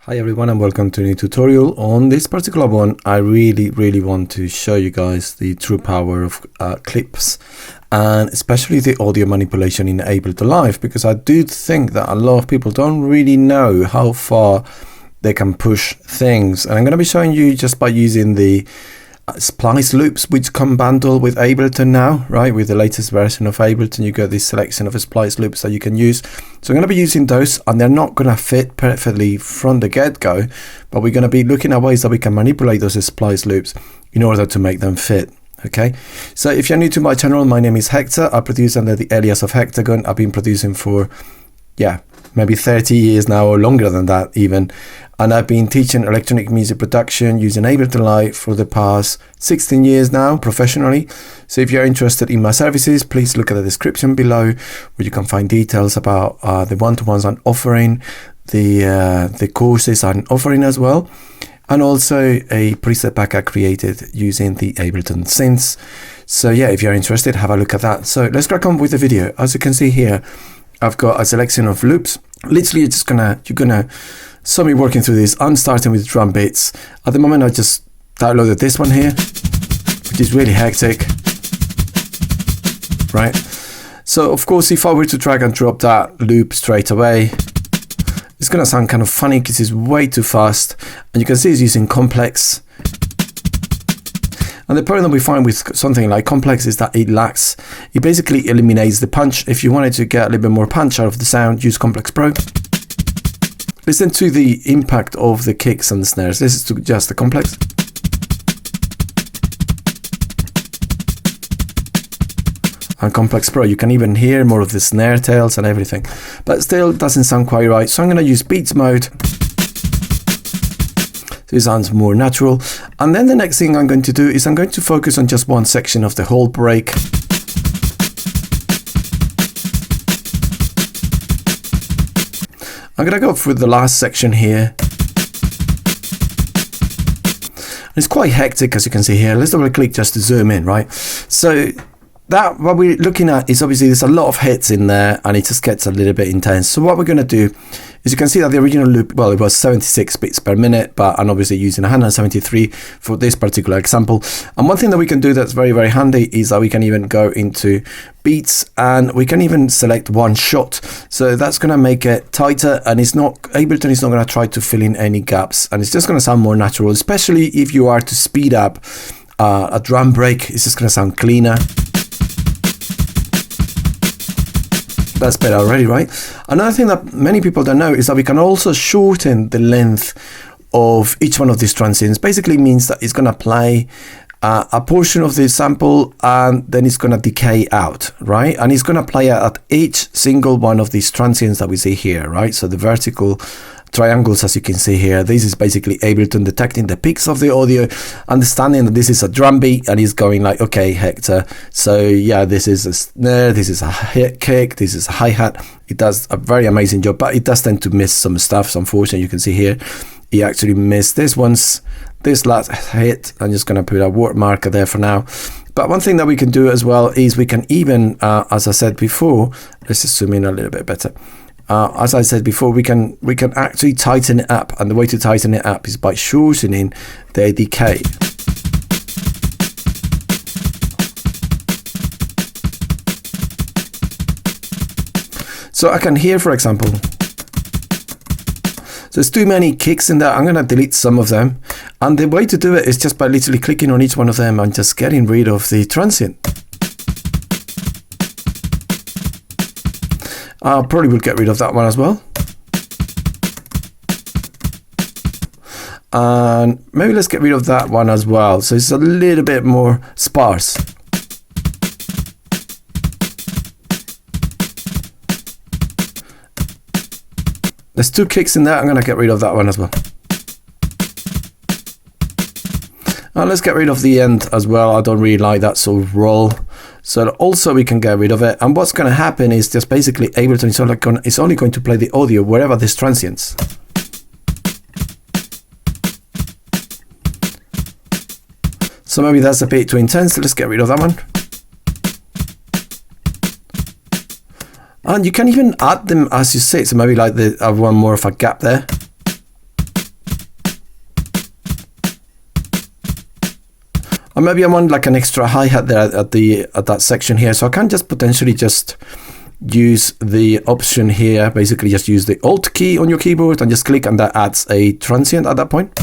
Hi everyone and welcome to a new tutorial. On this particular one, I really want to show you guys the true power of clips and especially the audio manipulation in Ableton Live, because I do think that a lot of people don't really know how far they can push things. And I'm going to be showing you just by using the splice loops which come bundled with Ableton now, right? With the latest version of Ableton, you get this selection of splice loops that you can use. So I'm going to be using those, and they're not going to fit perfectly from the get-go, but we're going to be looking at ways that we can manipulate those splice loops in order to make them fit. Okay, so if you're new to my channel, my name is Hector. I produce under the alias of Hektagon. I've been producing for maybe 30 years now, or longer than that even. And I've been teaching electronic music production using Ableton Live for the past 16 years now, professionally. So if you're interested in my services, please look at the description below, where you can find details about the one-to-ones I'm offering, the courses I'm offering as well, and also a preset pack I created using the Ableton synths. So yeah, if you're interested, have a look at that. So let's crack on with the video. As you can see here, I've got a selection of loops. Literally, you're gonna saw me working through this. I'm starting with drum beats. At the moment, I just downloaded this one here, which is really hectic, right? So of course, if I were to drag and drop that loop straight away, it's gonna sound kind of funny because it's way too fast. And you can see it's using complex. And the problem that we find with something like complex is that it basically eliminates the punch. If you wanted to get a little bit more punch out of the sound, use Complex Pro. Listen to the impact of the kicks and the snares. This is just the complex. And Complex Pro, you can even hear more of the snare tails and everything, but still doesn't sound quite right. So I'm going to use Beats mode. So it sounds more natural. And then the next thing I'm going to do is I'm going to focus on just one section of the whole break. I'm going to go through the last section here. It's quite hectic, as you can see here. Let's double click just to zoom in, right? So that what we're looking at is obviously there's a lot of hits in there and it just gets a little bit intense. So what we're going to do is you can see that the original loop, well, it was 76 beats per minute, but I'm obviously using 173 for this particular example. And one thing that we can do that's very handy is that we can even go into beats and we can even select one shot. So that's going to make it tighter, and Ableton is not going to try to fill in any gaps, and it's just going to sound more natural, especially if you are to speed up a drum break. It's just going to sound cleaner. That's better already, right? Another thing that many people don't know is that we can also shorten the length of each one of these transients. Basically means that it's going to play a portion of the sample and then it's going to decay out, right? And it's going to play at each single one of these transients that we see here, right? So the vertical triangles, as you can see here, this is basically Ableton detecting the peaks of the audio, understanding that this is a drum beat, and he's going like, okay, Hector, so yeah, this is a snare, this is a kick, this is a hi-hat. It does a very amazing job, but it does tend to miss some stuff. So unfortunately, you can see here, he actually missed this last hit. I'm just going to put a word marker there for now. But one thing that we can do as well is we can even, as I said before, let's just zoom in a little bit better. As I said before, we can actually tighten it up, and the way to tighten it up is by shortening the decay. So I can hear, for example, there's too many kicks in there. I'm going to delete some of them, and the way to do it is just by literally clicking on each one of them and just getting rid of the transient. I probably will get rid of that one as well. And maybe let's get rid of that one as well. So it's a little bit more sparse. There's two kicks in there. I'm going to get rid of that one as well. And let's get rid of the end as well. I don't really like that sort of roll. So also we can get rid of it. And what's going to happen is just basically Ableton is only going to play the audio wherever there's transients. So maybe that's a bit too intense. Let's get rid of that one. And you can even add them as you say, so maybe like the one more of a gap there. Or maybe I want like an extra hi-hat there at that section here. So I can just potentially just use the option here, basically just use the Alt key on your keyboard and just click, and that adds a transient at that point.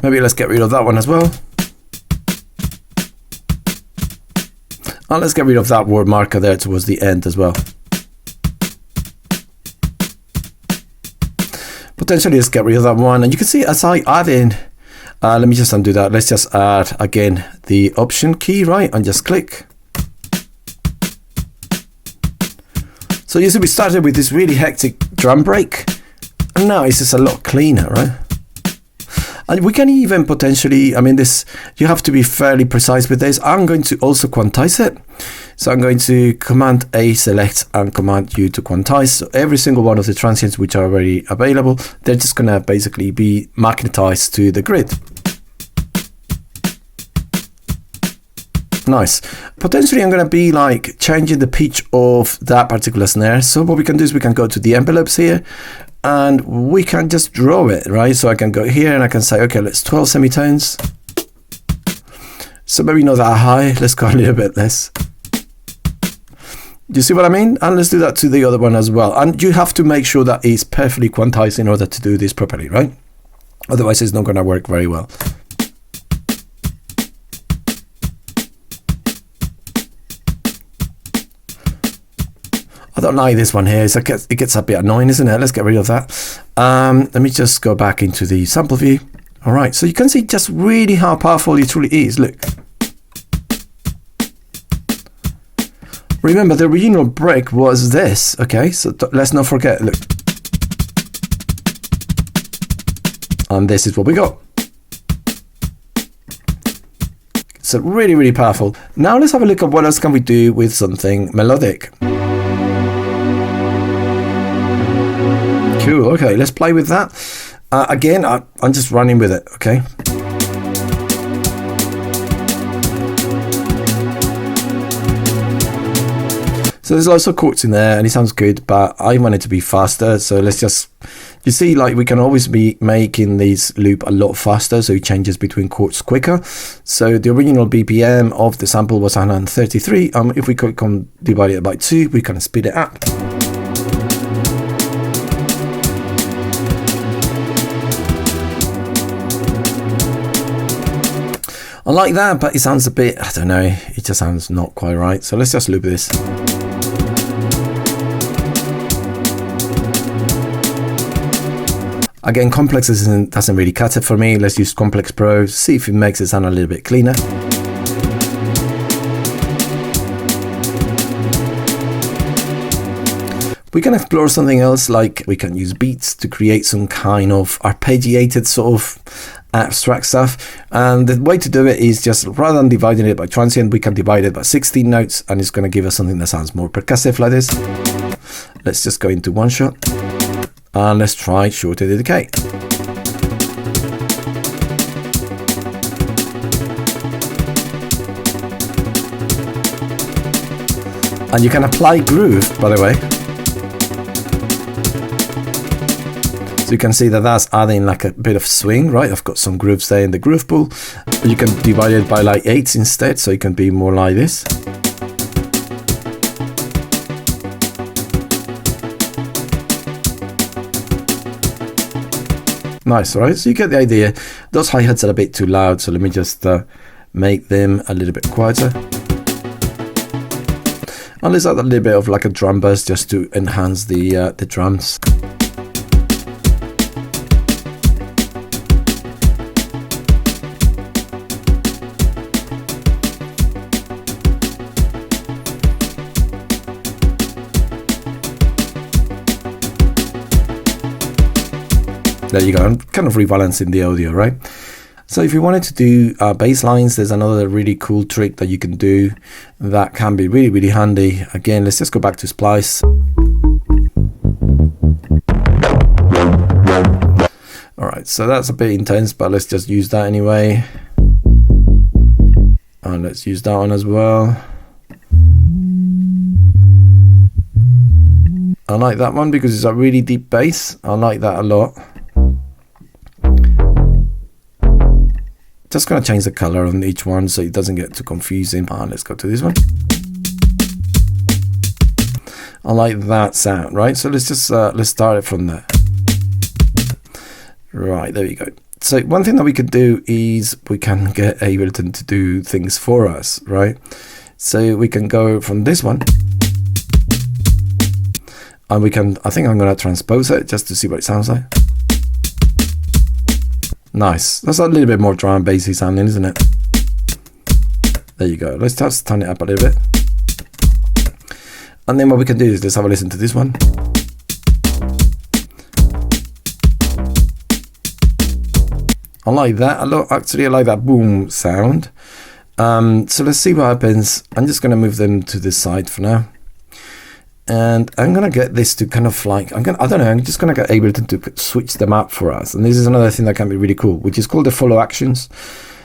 Maybe let's get rid of that one as well. And let's get rid of that word marker there towards the end as well. Potentially let's get rid of that one. And you can see as I add in, let me just undo that. Let's just add again the option key, right? And just click. So you see we started with this really hectic drum break. And now it's just a lot cleaner, right? And we can even potentially, I mean, this, you have to be fairly precise with this. I'm going to also quantize it. So I'm going to Command A select and Command U to quantize. So every single one of the transients which are already available, they're just going to basically be magnetized to the grid. Nice. Potentially I'm going to be like changing the pitch of that particular snare. So what we can do is we can go to the envelopes here, and we can just draw it, right? So I can go here and I can say, okay, let's 12 semitones. So maybe not that high, let's go a little bit less. Do you see what I mean? And let's do that to the other one as well. And you have to make sure that it's perfectly quantized in order to do this properly, right? Otherwise it's not gonna work very well. I don't like this one here. It gets a bit annoying, isn't it? Let's get rid of that. Let me just go back into the sample view. All right, so you can see just really how powerful it truly is. Look. Remember, the original break was this, okay? So let's not forget, look. And this is what we got. So really, really powerful. Now let's have a look at what else can we do with something melodic. Cool, okay, let's play with that. Again, I'm just running with it, okay? So there's lots of chords in there and it sounds good, but I want it to be faster. So let's just, you see, like we can always be making these loop a lot faster, so it changes between chords quicker. So the original BPM of the sample was 133. If we could divide it by 2, we can speed it up. I like that, but it sounds a bit, I don't know, it just sounds not quite right. So let's just loop this. Again, complex doesn't really cut it for me. Let's use Complex Pro, see if it makes it sound a little bit cleaner. We can explore something else, like we can use beats to create some kind of arpeggiated sort of abstract stuff. And the way to do it is just, rather than dividing it by transient, we can divide it by 16 notes, and it's going to give us something that sounds more percussive like this. Let's just go into one shot. And let's try shorter the decay. And you can apply groove, by the way. So you can see that that's adding like a bit of swing, right? I've got some grooves there in the groove pool. You can divide it by like 8s instead, so it can be more like this. Nice, right? So you get the idea. Those hi-hats are a bit too loud, so let me just make them a little bit quieter. And let's add a little bit of like a drum bass just to enhance the drums. There you go, I'm kind of rebalancing the audio, right? So if you wanted to do bass lines, there's another really cool trick that you can do that can be really, really handy. Again, let's just go back to Splice. All right, so that's a bit intense, but let's just use that anyway. And let's use that one as well. I like that one because it's a really deep bass. I like that a lot. just going to change the color on each one so it doesn't get too confusing. And let's go to this one. I like that sound, right? So let's just let's start it from there. Right, there you go. So one thing that we could do is we can get Ableton to do things for us, right? So we can go from this one, and we can, I think I'm going to transpose it just to see what it sounds like. Nice. That's a little bit more drum and bassy sounding, isn't it? There you go. Let's just turn it up a little bit. And then what we can do is let's have a listen to this one. I like that a lot. Actually, I like that boom sound. So let's see what happens. I'm just going to move them to this side for now. And I'm going to get this to kind of like, I'm just going to get Ableton to switch them up for us. And this is another thing that can be really cool, which is called the follow actions.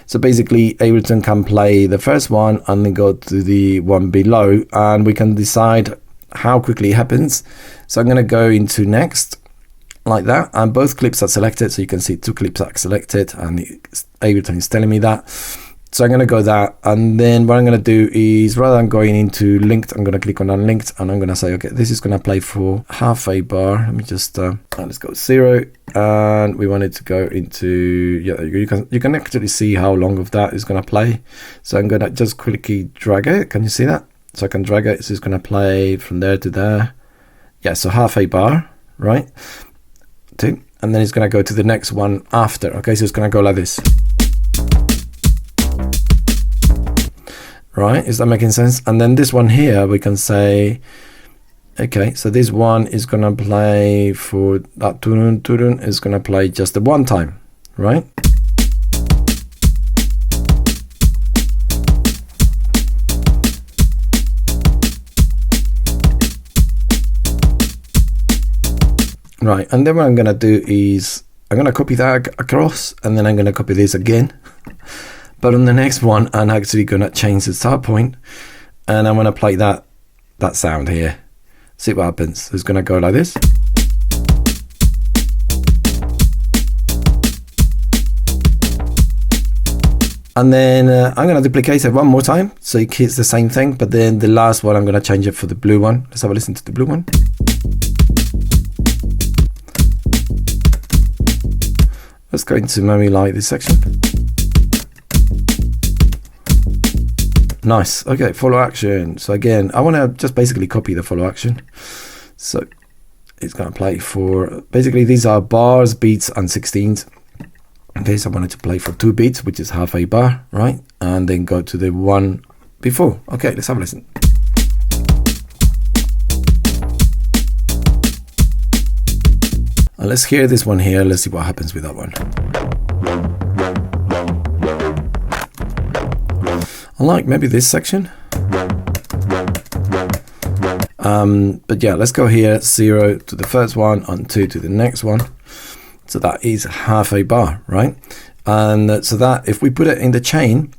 So basically Ableton can play the first one and then go to the one below, and we can decide how quickly it happens. So I'm going to go into next like that, and both clips are selected. So you can see 2 clips are selected, and Ableton is telling me that. So I'm going to go that, and then what I'm going to do is, rather than going into linked, I'm going to click on unlinked, and I'm going to say, okay, this is going to play for half a bar. Let me just let's go 0, and we want it to go into, yeah, you can actually see how long of that is going to play. So I'm going to just quickly drag it. Can you see that? So I can drag it. So it's going to play from there to there. Yeah, so half a bar, right? 2, and then it's going to go to the next one after. Okay, so it's going to go like this. Right, is that making sense? And then this one here, we can say, okay, so this one is gonna play for that turun turun is gonna play just the one time, right? Right, and then what I'm gonna do is I'm gonna copy that across, and then I'm gonna copy this again. But on the next one, I'm actually going to change the start point, and I'm going to play that sound here. See what happens. It's going to go like this. And then I'm going to duplicate it one more time, so it keeps the same thing. But then the last one, I'm going to change it for the blue one. Let's have a listen to the blue one. Let's go into maybe like this section. Nice. Okay, follow action. So again, I want to just basically copy the follow action. So it's going to play for, basically these are bars, beats, and 16ths. Okay, so I wanted to play for 2 beats, which is half a bar, right? And then go to the one before. Okay, let's have a listen. And let's hear this one here. Let's see what happens with that one. I like maybe this section. But yeah, let's go here, 0 to the first one and 2 to the next one. So that is half a bar, right? And so that if we put it in the chain,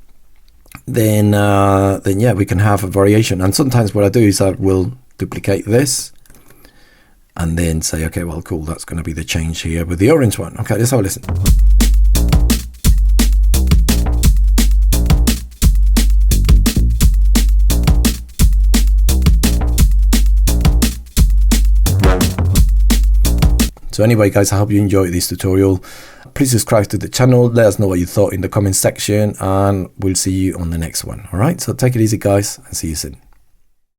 then yeah, we can have a variation. And sometimes what I do is I will duplicate this and then say, okay, well, cool, that's going to be the change here with the orange one. Okay, let's have a listen. So anyway, guys, I hope you enjoyed this tutorial. Please subscribe to the channel. Let us know what you thought in the comment section, and we'll see you on the next one. All right, so take it easy, guys, and see you soon.